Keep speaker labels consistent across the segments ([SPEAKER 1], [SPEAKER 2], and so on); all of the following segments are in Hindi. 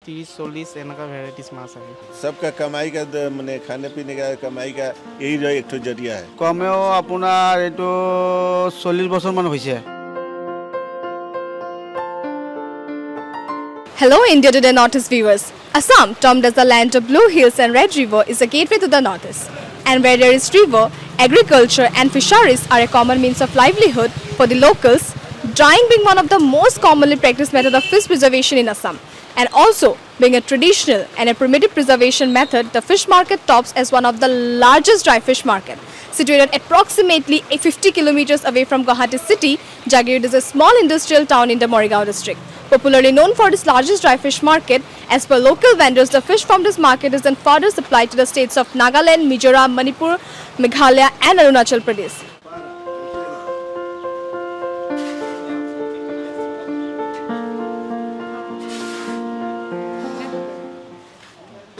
[SPEAKER 1] 30-40 এনেকা ভেৰাইটিজ মাছ আহে।
[SPEAKER 2] सबका कमाई का मैंने खाने पीने का कमाई का यही जो एक ठो जरिया है।
[SPEAKER 3] कमेও আপোনাৰ এইটো 40 বছৰমান হৈছে।
[SPEAKER 4] Hello India Today Northeast viewers. Assam, termed as the land of blue hills and red river, is a gateway to the Northeast. And where there is river, agriculture and fisheries are a common means of livelihood for the locals, drying being one of the most commonly practiced method of fish preservation in Assam. And also being a traditional and a primitive preservation method, the fish market tops as one of the largest dry fish market. Situated approximately 50 kilometers away from Guwahati city, Jagir is a small industrial town in the Morrigaon district. Popularly known for its largest dry fish market, as per local vendors, the fish from this market is then further supplied to the states of Nagaland, Mizoram, Manipur, Meghalaya and Arunachal Pradesh.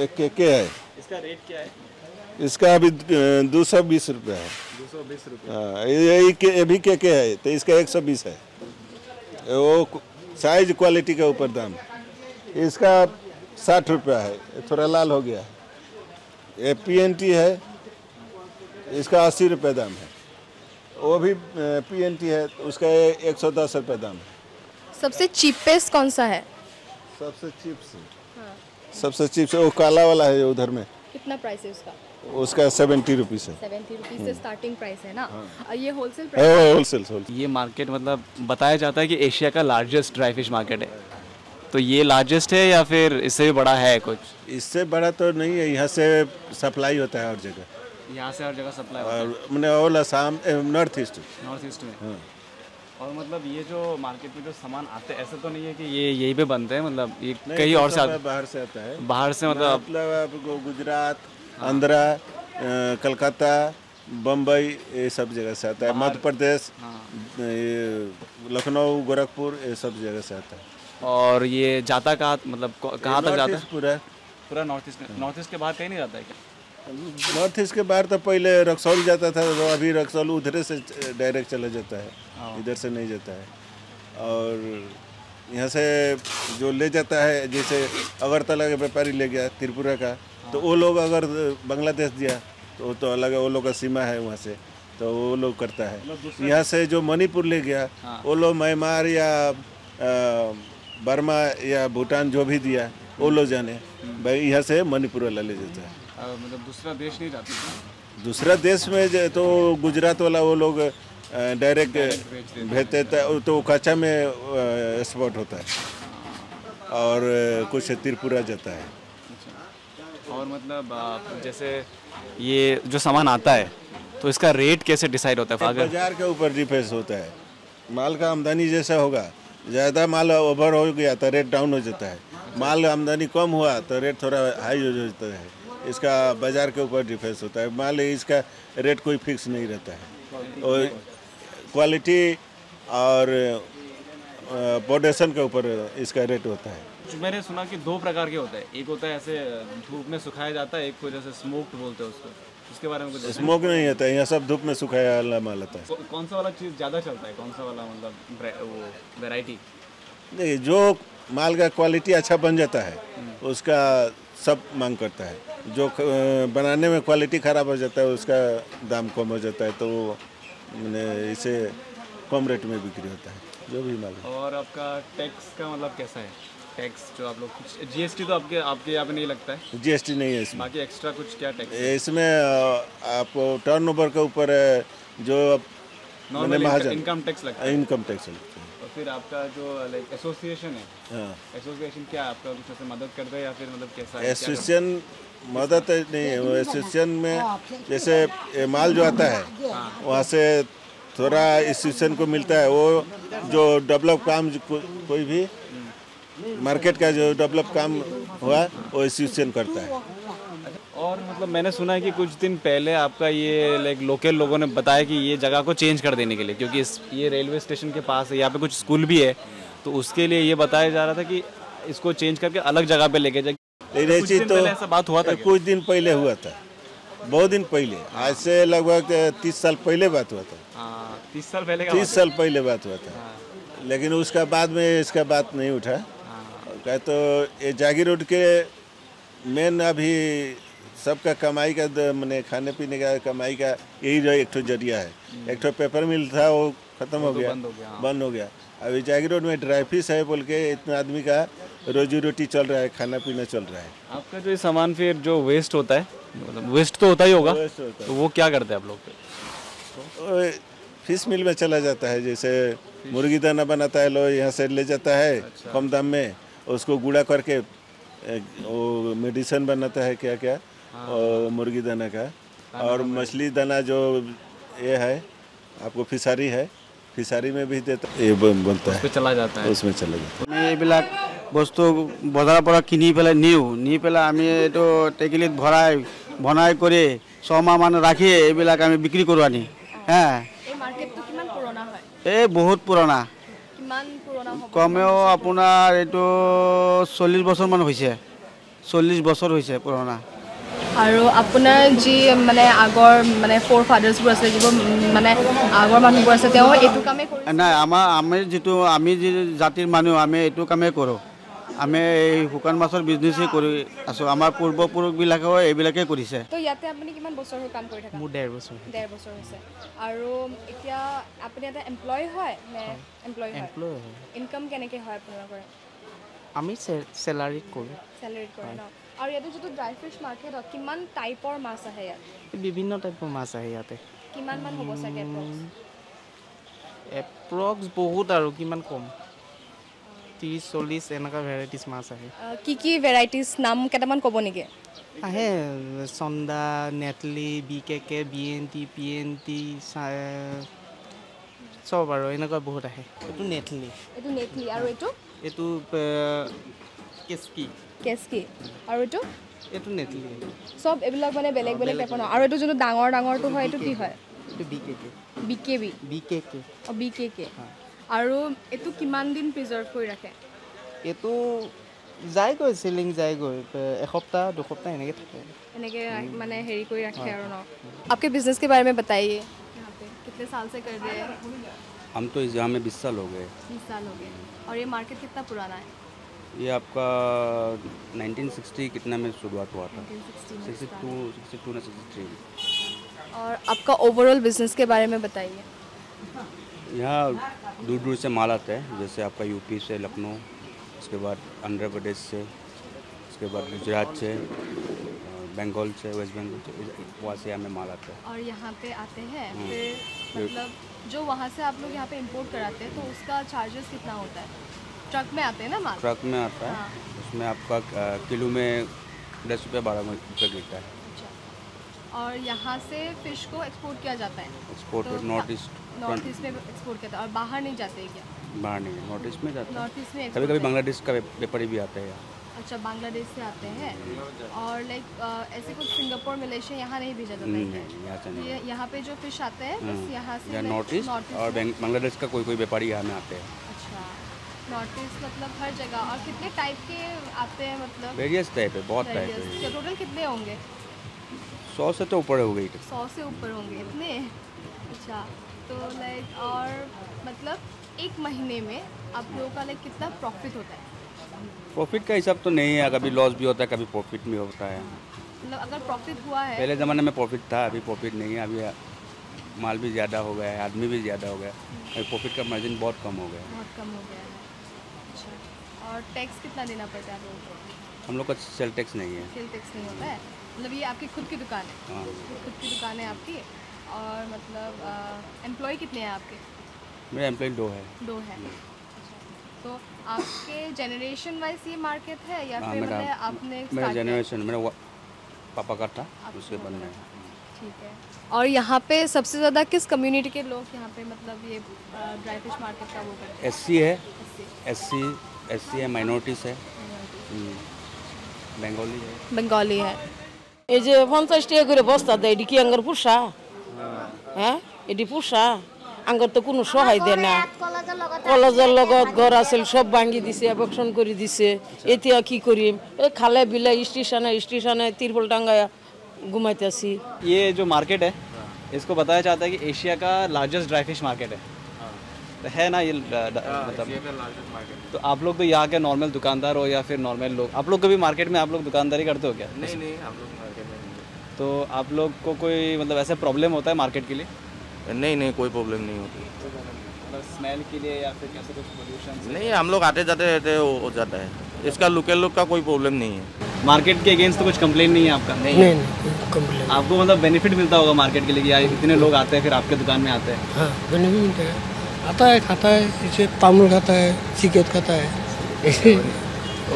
[SPEAKER 2] एक केके है।
[SPEAKER 3] इसका रेट क्या है?
[SPEAKER 2] इसका अभी 220 रुपये है।
[SPEAKER 3] 220 रुपये।
[SPEAKER 2] हाँ, ये भी केके है तो इसका 120 है। वो साइज क्वालिटी के ऊपर दाम। इसका 60 रुपया है, थोड़ा लाल हो गया। ये PNT है, इसका 80 रुपये दाम है। वो भी PNT है, उसका 110 रुपये दाम है।
[SPEAKER 4] सबसे चीपेस्ट कौन सा है?
[SPEAKER 2] सबसे चीप से वो काला वाला है उधर में।
[SPEAKER 4] कितना प्राइस है उसका?
[SPEAKER 2] उसका 70 रुपीज़ है।
[SPEAKER 4] 70 रुपीज से स्टार्टिंग प्राइस है ना। ये होलसेल
[SPEAKER 2] होलसेल।
[SPEAKER 5] ये मार्केट मतलब बताया जाता है कि एशिया का लार्जेस्ट ड्राई फिश मार्केट है, तो ये लार्जेस्ट है या फिर इससे भी बड़ा है कुछ?
[SPEAKER 2] इससे बड़ा तो नहीं है, यहाँ से सप्लाई होता है हर जगह।
[SPEAKER 5] यहाँ से हर जगह सप्लाई होता है
[SPEAKER 2] और मैंने ऑल असम नॉर्थ ईस्ट
[SPEAKER 5] में। और मतलब ये जो मार्केट में जो सामान आते हैं ऐसा तो नहीं है कि ये यही पे बनते हैं, मतलब ये कहीं और से
[SPEAKER 2] बाहर से आता है।
[SPEAKER 5] बाहर से मतलब
[SPEAKER 2] गुजरात, आंध्रा, कलकत्ता, बम्बई, ये सब जगह से आता है। मध्य प्रदेश, लखनऊ, गोरखपुर, ये सब जगह से आता है।
[SPEAKER 5] और ये जाता कहाँ, मतलब कहाँ तक जाता है? पूरा नॉर्थ ईस्ट में। नॉर्थ ईस्ट के बाहर कहीं नहीं जाता है क्या?
[SPEAKER 2] नॉर्थ ईस्ट के बाहर तो पहले रक्सौल जाता था, तो अभी रक्सौल उधर से डायरेक्ट चला जाता है, इधर से नहीं जाता है। और यहाँ से जो ले जाता है, जैसे अगरतला का व्यापारी ले गया त्रिपुरा का, तो वो लोग अगर बांग्लादेश दिया तो अलग वो लोग का सीमा है वहाँ से, तो वो लोग करता है। यहाँ से जो मणिपुर ले गया, वो लोग म्यांमार या बर्मा या भूटान जो भी दिया वो लोग जाने, भाई यहाँ से मणिपुर वाला ले जाता है।
[SPEAKER 5] मतलब दूसरा देश नहीं जाता? दूसरा
[SPEAKER 2] देश में तो गुजरात वाला वो लोग डायरेक्ट भेजते तो कच्चा में एक्सपोर्ट होता है, और कुछ त्रिपुरा जाता है।
[SPEAKER 5] और मतलब जैसे ये जो सामान आता है तो इसका रेट कैसे डिसाइड होता है?
[SPEAKER 2] बाजार के ऊपर डिपेंड होता है। माल का आमदनी जैसा होगा, ज़्यादा माल ओवर हो गया तो रेट डाउन हो जाता है, माल आमदनी कम हुआ तो रेट थोड़ा हाई हो जाता है। इसका बाजार के ऊपर डिफेंस होता है। मान लीजिए इसका रेट कोई फिक्स नहीं रहता है, और क्वालिटी और प्रोडक्शन के ऊपर इसका रेट होता है।
[SPEAKER 5] मैंने सुना कि 2 प्रकार के होते हैं, एक होता है ऐसे धूप में सुखाया जाता है, एक को जैसे स्मोक्ड बोलते हैं उसको, उसके बारे में कुछ?
[SPEAKER 2] स्मोक नहीं होता है, यहाँ सब धूप में सुखाया वाला माल होता है।
[SPEAKER 5] कौन सा वाला चीज़ ज़्यादा चलता है, कौन सा वाला मतलब वो वैरायटी?
[SPEAKER 2] नहीं, जो माल का क्वालिटी अच्छा बन जाता है उसका सब मांग करता है। जो बनाने में क्वालिटी ख़राब हो जाता है उसका दाम कम हो जाता है, तो मैंने इसे कम रेट में बिक्री होता है जो भी माल। और
[SPEAKER 5] आपका टैक्स का मतलब कैसा है? टैक्स जो आप लोग कुछ GST तो आपके यहाँ पे नहीं लगता है?
[SPEAKER 2] GST नहीं है इसमें।
[SPEAKER 5] बाकी एक्स्ट्रा कुछ क्या टैक्स?
[SPEAKER 2] इसमें आपको टर्नओवर के ऊपर जो
[SPEAKER 5] इनकम टैक्स लगता है।
[SPEAKER 2] इनकम टैक्स लगता है।
[SPEAKER 5] और फिर आपका जो लाइक एसोसिएशन है, एसोसिएशन क्या आपका कुछ ऐसे मदद करता है या फिर मतलब कैसा है?
[SPEAKER 2] एसोसिएशन मदद नहीं है, वो एसोसिएशन में जैसे माल जो आता है वहाँ से थोड़ा एसोसिएशन को मिलता है। वो जो डेवलप काम कोई भी मार्केट का जो डेवलप काम हुआ वो एसोसिएशन करता है।
[SPEAKER 5] और मतलब मैंने सुना है कि कुछ दिन पहले आपका ये लाइक लोकल लोगों ने बताया कि ये जगह को चेंज कर देने के लिए, क्योंकि ये रेलवे स्टेशन के पास है, यहाँ पे कुछ स्कूल भी है, तो उसके लिए ये बताया जा रहा था कि इसको चेंज करके अलग जगह पे लेके जाए।
[SPEAKER 2] तो
[SPEAKER 5] ऐसा बात हुआ था?
[SPEAKER 2] कुछ दिन पहले हुआ था, बहुत दिन पहले, आज से लगभग 30 साल पहले बात हुआ था।
[SPEAKER 5] 30 साल पहले?
[SPEAKER 2] 30 साल पहले बात हुआ था, लेकिन उसका बाद में इसका बात नहीं उठा। क्या तो ये जागी रोड के मेन अभी सबका कमाई का मैंने खाने पीने का कमाई का यही जो एक ठो जरिया है। एक ठो पेपर मिल था वो खत्म हो गया, बंद हो गया। अभी जागी रोड में ड्राई फिश है बोल के इतना आदमी का रोजी रोटी चल रहा है, खाना पीना चल रहा है।
[SPEAKER 5] आपका जो ये सामान फिर जो वेस्ट होता है, मतलब वेस्ट तो होता ही होगा,
[SPEAKER 2] वेस्ट होता है।
[SPEAKER 5] तो वो क्या करते हैं आप लोग?
[SPEAKER 2] वो फिश मिल में चला जाता है। जैसे मुर्गी दाना बनाता है, लोग यहाँ से ले जाता है कम दाम में, उसको गुड़ा करके वो मेडिसिन बनाता है क्या क्या, और मुर्गी दाना का और मछली दाना जो ये है आपको फिशारी है, फिशारी में भी देता ये बनता है,
[SPEAKER 5] चला जाता है,
[SPEAKER 2] उसमें चला जाता है।
[SPEAKER 3] আমি এইবিলাক বস্তু বজাৰৰ পৰা কিনি পেলাই নি পেলাই আমি এইটো টেকেলিত ভৰাই বনাই কৰি 6 মাহ মান ৰাখি এইবিলাক আমি বিক্ৰী কৰোঁ আনি।
[SPEAKER 4] এই মাৰ্কেটটো কিমান পুৰণা হয়?
[SPEAKER 3] এই বহুত পুৰণা,
[SPEAKER 4] কিমান পুৰণা হ'ব?
[SPEAKER 3] কমেও আপোনাৰ এইটো 40 বছৰমান হৈছে, 40 বছৰ হৈছে পুৰণা।
[SPEAKER 4] আৰু আপোনাৰ যি মানে আগৰ মানে ফ'ৰ ফাদাৰ্ছবোৰ আছে, যিবোৰ মানে আগৰ মানুহবোৰ আছে, তেওঁ এইটো কামেই কৰে?
[SPEAKER 3] নাই, আমি যি জাতিৰ মানুহ আমি এইটো কামেই কৰোঁ। আমি এই শুকান মাছৰ বিজনেছেই কৰি আছোঁ। আমাৰ পূৰ্বপুৰুষবিলাকেও এইবিলাকেই কৰিছে।
[SPEAKER 4] তো ইয়াতে আপুনি কিমান বছৰ হ'ল কাম কৰি থকা?
[SPEAKER 1] মোৰ 1.5 বছৰ।
[SPEAKER 4] 1.5 বছৰ হৈছে। আৰু এতিয়া আপুনি এটা এমপ্লয় হয় নে এমপ্লয় হয়?
[SPEAKER 1] এমপ্লয় হয়।
[SPEAKER 4] ইনকাম কেনেকৈ হয় আপোনালোকৰ?
[SPEAKER 1] আমি চেলাৰীত কৰোঁ।
[SPEAKER 4] চেলাৰীত কৰে ন? আৰু ইয়াতে যিটো ড্ৰাই ফিছ মাৰ্কেট হয়, কিমান টাইপৰ মাছ আহে ইয়াত?
[SPEAKER 1] বিভিন্ন টাইপৰ মাছ আহে ইয়াতে।
[SPEAKER 4] কিমানমান হ'ব চাগে
[SPEAKER 1] এপ্ৰক্স বহুত আৰু কিমান কম, 30-40 এনেকুৱা ভেৰাইটিজ মাছ আহে।
[SPEAKER 4] কি ভেৰাইটিজ নাম কেইটামান ক'ব নেকি?
[SPEAKER 1] আহে চন্দা, নেটলি, BKK, BNT, PNT, চব আৰু এনেকুৱা বহুত আহে। এইটো নেটলি।
[SPEAKER 4] এইটো নেটলি। আৰু
[SPEAKER 1] এইটো কেচকি। আৰু এইটো নেটলি। চব
[SPEAKER 4] এইবিলাক মানে বেলেগ বেলেগ টাইপৰ ন? আৰু এইটো যোনটো ডাঙৰটো হয় এইটো কি হয়?
[SPEAKER 1] এইটো BKK।
[SPEAKER 4] BKK। BKK। আৰু এইটো কিমান দিন প্ৰিজাৰ্ভ কৰি ৰাখে?
[SPEAKER 1] এইটো যায়গৈ, চেলিং যায়গৈ, এসপ্তাহ 2 সপ্তাহ এনেকৈ থাকে।
[SPEAKER 4] এনেকৈ মানে হেৰি কৰি ৰাখে আৰু ন? आपके बिजनेस के बारे में बताइए, यहाँ पे कितने साल से कर रहे हैं?
[SPEAKER 6] हम तो इस जगह में 20 साल हो गए।
[SPEAKER 4] 20 साल हो गए। और ये मार्केट कितना पुराना है?
[SPEAKER 6] ये आपका 1960 कितना में शुरुआत हुआ था, 62 ना 63।
[SPEAKER 4] और आपका ओवरऑल बिजनेस के बारे में बताइए।
[SPEAKER 6] यहाँ दूर दूर से माल आता है, जैसे आपका यूपी से, लखनऊ, उसके बाद आंध्र प्रदेश से, उसके बाद गुजरात से, बंगाल से, वेस्ट बंगाल से, वहाँ से हमें माल आता है।
[SPEAKER 4] और यहाँ पे आते हैं फिर मतलब जो वहाँ से आप लोग यहाँ पे इंपोर्ट कराते हैं तो उसका चार्जेस कितना होता है? ट्रक में आते हैं ना माल?
[SPEAKER 6] ट्रक में आता है। उसमें आपका किलो में 10 रुपये 12 रुपये गिरता है।
[SPEAKER 4] अच्छा। और यहाँ से फ़िश को एक्सपोर्ट किया जाता है?
[SPEAKER 6] एक्सपोर्ट नॉर्थ ईस्ट
[SPEAKER 4] में एक्सपोर्ट किया, और बाहर नहीं जाते हैं क्या?
[SPEAKER 6] बाहर नहीं, नॉर्थ ईस्ट में जाता है।
[SPEAKER 4] नॉर्थ ईस्ट में
[SPEAKER 6] कभी कभी बांग्लादेश का व्यापारी भी आते हैं।
[SPEAKER 4] अच्छा, बांग्लादेश से आते हैं। और लाइक ऐसे कुछ सिंगापुर, मलेशिया यहाँ नहीं भेजा जाता है? नहीं, यहाँ पे जो फिश आते हैं बस यहाँ से
[SPEAKER 6] नॉर्थ ईस्ट और बांग्लादेश का कोई व्यापारी यहाँ में आते हैं।
[SPEAKER 4] अच्छा, नॉर्थ ईस्ट मतलब हर जगह। और कितने टाइप के आते हैं मतलब?
[SPEAKER 6] वेरियस टाइप है, बहुत टाइप है।
[SPEAKER 4] टोटल कितने होंगे?
[SPEAKER 6] 100 से तो ऊपर हो गई।
[SPEAKER 4] 100 से ऊपर होंगे इतने? अच्छा, तो लाइक और मतलब एक महीने में आप लोगों का लाइक कितना प्रॉफिट होता है?
[SPEAKER 6] प्रॉफिट का हिसाब तो नहीं है, कभी लॉस भी होता है, कभी प्रॉफिट भी होता है।
[SPEAKER 4] मतलब अगर प्रॉफिट हुआ है,
[SPEAKER 6] पहले ज़माने में प्रॉफिट था, अभी प्रॉफिट नहीं है। अभी माल भी ज़्यादा हो गया है, आदमी भी ज़्यादा हो गया है, अभी प्रॉफिट का मार्जिन बहुत कम हो गया है।
[SPEAKER 4] बहुत कम हो गया है। अच्छा, और टैक्स कितना देना पड़ता है आप लोगों को?
[SPEAKER 6] हम लोग का सेल टैक्स नहीं है।
[SPEAKER 4] सेल टैक्स नहीं होता है? मतलब ये आपकी खुद की दुकान है?
[SPEAKER 6] हाँ,
[SPEAKER 4] खुद की दुकान है आपकी। और मतलब एम्प्लॉय कितने हैं आपके?
[SPEAKER 6] मेरे एम्प्लॉय 2 है।
[SPEAKER 4] 2 है। तो आपके जनरेशन वाइज ये मार्केट है या फिर मतलब आपने?
[SPEAKER 6] मेरा जनरेशन मेरा पापा का था, उसके बाद में।
[SPEAKER 4] ठीक है। और यहाँ पे सबसे ज़्यादा किस कम्युनिटी के लोग यहाँ पे मतलब ये ड्राई फिश मार्केट का वो करते हैं?
[SPEAKER 6] SC है, माइनॉरिटीज़ है,
[SPEAKER 4] बंगाली है।
[SPEAKER 7] এই যে 50 টাকা করে বস্তা দেয়, এটি কি আঙ্গার পোষা? হ্যাঁ, এটি পোষা? আঙ্গার তো কোনো সহায় দেয় না। কলেজের লগত ঘর আছিল সব ভাঙি দিছে, অবকশন করে দিছে। এতিয়া কি করিম? এই খালে বিলে স্টেশনে তিরপল টাঙ্গায়া घुमाइते।
[SPEAKER 5] ये जो मार्केट है इसको बताया जाता है कि एशिया का लार्जेस्ट ड्राई फिश मार्केट है। है ना ये मतलब। तो आप लोग तो यहाँ के नॉर्मल दुकानदार हो या फिर नॉर्मल लोग, आप लोग कभी मार्केट में आप लोग दुकानदारी करते हो क्या?
[SPEAKER 8] नहीं हम लोग मार्केट में नहीं।
[SPEAKER 5] तो आप लोग को कोई मतलब ऐसा प्रॉब्लम होता है मार्केट के लिए?
[SPEAKER 8] नहीं कोई प्रॉब्लम नहीं होती।
[SPEAKER 5] मतलब स्मेल के लिए या फिर कैसे कुछ पोल्यूशन?
[SPEAKER 8] नहीं हम लोग आते जाते रहते हो जाता है, इसका लोकल लोग का कोई प्रॉब्लम नहीं है।
[SPEAKER 5] मार्केट के अगेंस्ट तो कुछ कंप्लेन नहीं है आपका?
[SPEAKER 9] नहीं कंप्लेन।
[SPEAKER 5] आपको मतलब बेनिफिट मिलता होगा मार्केट के लिए कि यार इतने लोग आते हैं फिर आपके दुकान में आते हैं?
[SPEAKER 9] हाँ बेनिफिट मिलता है, आता है खाता है, इसे तामुल खाता है, सिगरेट खाता है।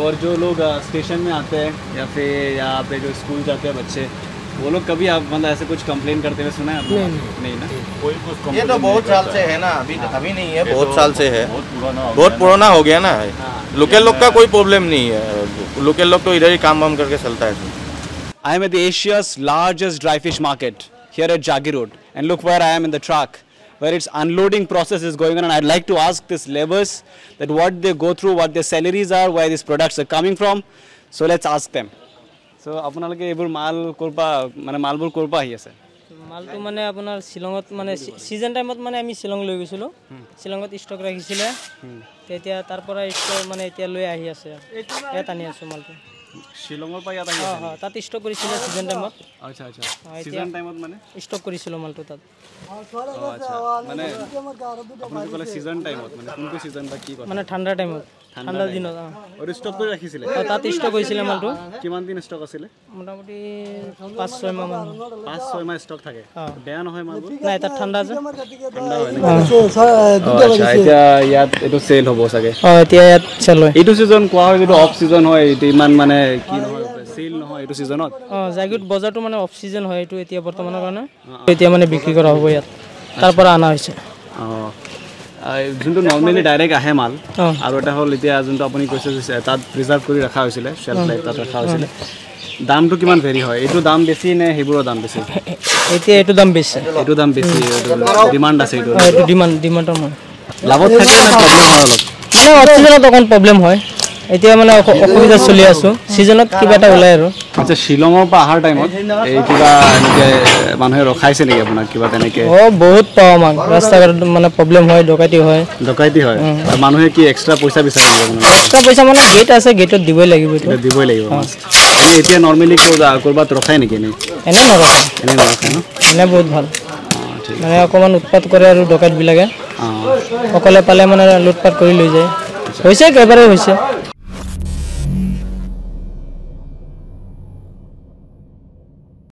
[SPEAKER 5] और जो लोग स्टेशन में आते हैं या फिर यहाँ पे जो स्कूल जाते हैं बच्चे, वो लोग कभी आप मतलब ऐसे कुछ कंप्लेन करते हुए सुना है आपने? नहीं ना,
[SPEAKER 8] कोई कुछ ये तो बहुत साल से है ना, अभी नहीं है, बहुत साल से है, बहुत पुराना हो गया ना। लोकल लोग का कोई प्रॉब्लम नहीं है, लोकल लोग तो इधर ही काम वाम करके चलता है।
[SPEAKER 5] I am at the Asia's largest dry fish market here at Jagi Road, and look where I am in the truck, where its unloading process is going on, and I'd like to ask these laborers that what they go through, what their salaries are, where these products are coming from. So let's ask them. So আপোনালোকে এইবোৰ মাল কৰপা মানে মালবোৰ কৰপা আহি আছে?
[SPEAKER 10] মালটো মানে আপোনাৰ শিলঙত মানে সিজন টাইমত মানে আমি শিলং লৈ গৈছিলো, শিলঙত ষ্টক ৰাখিছিলে, তেতিয়া তাৰ পৰা ষ্টক মানে এতিয়া লৈ আহি আছে, ইয়াত আনি আছো মালটো।
[SPEAKER 5] শিলঙৰ পৰা ইয়াত আহি আছে?
[SPEAKER 10] হ্যাঁ তাত ষ্টক কৰিছিলে সিজন টাইমত।
[SPEAKER 5] আচ্ছা সিজন টাইমত মানে
[SPEAKER 10] ষ্টক কৰিছিল মালটো তাত।
[SPEAKER 5] আচ্ছা মানে আপুনি ক'লে সিজন টাইমত মানে কোনটো সিজন বা কি কথা?
[SPEAKER 10] মানে ঠাণ্ডা টাইমত, ঠাণ্ডা দিনত।
[SPEAKER 5] আৰু ষ্টক কৰি ৰাখিছিলে?
[SPEAKER 10] তাত ষ্টক হৈছিলে মালটো।
[SPEAKER 5] কিমান দিন ষ্টক আছিলে?
[SPEAKER 10] মোটামুটি 5-6 মাহ মান।
[SPEAKER 5] 5-6 মাহ ষ্টক থাকে? বেয়া নহয় মালবোৰ?
[SPEAKER 10] নাই তাত ঠাণ্ডা যে।
[SPEAKER 5] ঠাণ্ডা হয় আচ্ছা এতিয়া ইয়াত এইটো চেল হ'ব চাগে?
[SPEAKER 10] এতিয়া ইয়াত চেল হয়।
[SPEAKER 5] এইটো সিজন কোৱা হয় যিটো অফ সিজন হয়, এইটো ইমান মানে কি নহয় চেল নহয় এইটো সিজনত?
[SPEAKER 10] জাগিত বজাৰটো মানে অফ সিজন হয়, এইটো এতিয়া বৰ্তমানৰ কাৰণে এতিয়া মানে বিক্ৰী কৰা হ'ব ইয়াত, তাৰ পৰা অনা হৈছে।
[SPEAKER 5] যোনটো নৰ্মেলি ডাইৰেক্ট আহে মাল, আৰু এটা হ'ল এতিয়া যোনটো আপুনি কৈছে তাত প্ৰিজাৰ্ভ কৰি ৰখা হৈছিলে, শ্বেল্ফ লাইফ তাত ৰখা হৈছিলে, দামটো কিমান ভেৰি হয়? এইটো দাম বেছি নে সেইবোৰৰ দাম বেছি?
[SPEAKER 10] এতিয়া এইটো দাম বেছি।
[SPEAKER 5] এইটো দাম বেছি, ডিমাণ্ড আছে এইটো?
[SPEAKER 10] এইটো ডিমাণ্ডৰ হয়।
[SPEAKER 5] লাভত থাকে নে প্ৰব্লেম হয় অলপ?
[SPEAKER 10] মানে অফ সিজনত অকণ প্ৰব্লেম হয়, এতিয়া মানে অসুবিধা চলি আছো, সিজনত কিবা এটা ওলাই আৰু।
[SPEAKER 5] আচ্ছা শ্বিলঙৰ পৰা অহাৰ টাইমত এই কিবা এনেকে মানুহে ৰখাইছে নেকি আপোনাক কিবা তেনেকে?
[SPEAKER 10] বহুত পাওঁ আমাক, ৰাস্তা ঘাটত মানে প্ৰব্লেম হয়, ডকাইতি হয়।
[SPEAKER 5] ডকাইতি হয়? মানুহে কি এক্সট্ৰা পইচা বিচাৰে নেকি আপোনাক?
[SPEAKER 10] এক্সট্ৰা পইচা মানে গেট আছে, গেটত দিবই লাগিব।
[SPEAKER 5] দিবই লাগিব। এনে এতিয়া নৰ্মেলি ক'ৰবাত ৰখাই নেকি?
[SPEAKER 10] এনে নৰখায়।
[SPEAKER 5] এনে নৰখায় ন?
[SPEAKER 10] এনে বহুত ভাল, মানে অকণমান উৎপাত কৰে আৰু ডকাইতবিলাকে অকলে পালে মানে লুটপাট কৰি লৈ যায়। হৈছে কেইবাৰে হৈছে।